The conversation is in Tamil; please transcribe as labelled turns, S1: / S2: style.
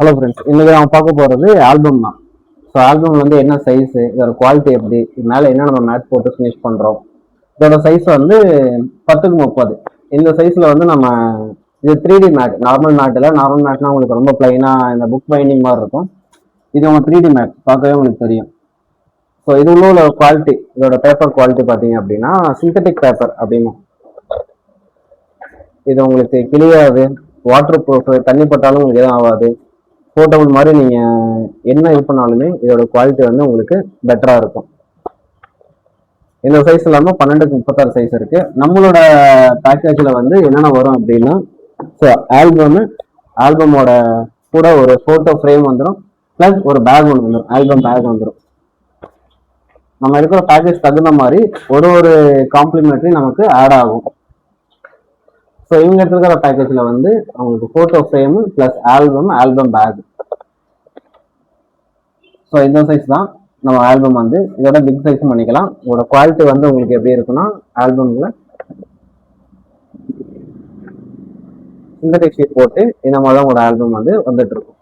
S1: ஹலோ ஃப்ரெண்ட்ஸ், இன்னைக்கு நம்ம பார்க்க போகிறது ஆல்பம் தான். ஸோ ஆல்பம் வந்து என்ன சைஸு, இதோட குவாலிட்டி எப்படி, இது மேலே என்ன நம்ம மேட் போட்டு ஃபினிஷ் பண்ணுறோம். இதோட சைஸ் வந்து 10x30. இந்த சைஸில் வந்து நம்ம இது 3D மேட், நார்மல் மேட்டில். நார்மல் மேட்னா உங்களுக்கு ரொம்ப பிளைனாக இந்த புக் பைண்டிங் மாதிரி இருக்கும். இது நம்ம 3D மேட் பார்க்கவே உங்களுக்கு தெரியும். ஸோ இது உள்ள குவாலிட்டி, இதோட பேப்பர் குவாலிட்டி பார்த்தீங்க அப்படின்னா சிந்தட்டிக் பேப்பர் அப்படின்னு. இது உங்களுக்கு கிளியாது, வாட்டர் ப்ரூஃப், தண்ணி பட்டாலும் உங்களுக்கு எதுவும் ஆகாது. போர்ட்டபிள் மாதிரி நீங்கள் என்ன இது பண்ணாலுமே இதோட குவாலிட்டி வந்து உங்களுக்கு பெட்டராக இருக்கும். இந்த சைஸ் இல்லாமல் 12x36 சைஸ் இருக்குது. நம்மளோட பேக்கேஜில் வந்து என்னென்ன வரும் அப்படின்னா, ஸோ ஆல்பமோட கூட ஒரு ஃபோட்டோ ஃப்ரேம் வந்துடும், ப்ளஸ் ஒரு பேக் ஒன்று வந்துடும், ஆல்பம் பேக் வந்துடும். நம்ம இருக்கிற பேக்கேஜ் தகுந்த மாதிரி ஒரு காம்ப்ளிமெண்ட்ரி நமக்கு ஆட் ஆகும். ஸோ இவங்க இருக்கிற பேக்கேஜில் வந்து அவங்களுக்கு photo frame plus album pack. So இந்த சைஸ் தான் நம்ம ஆல்பம் வந்து. இதோட பிக் சைஸும் பண்ணிக்கலாம். இதோட குவாலிட்டி வந்து உங்களுக்கு எப்படி இருக்குன்னா, ஆல்பமில் சிந்தட்டிக் ஷீட் போட்டு இந்த மாதிரி தான் உங்களோட ஆல்பம் வந்து வந்துட்டு இருக்கும்.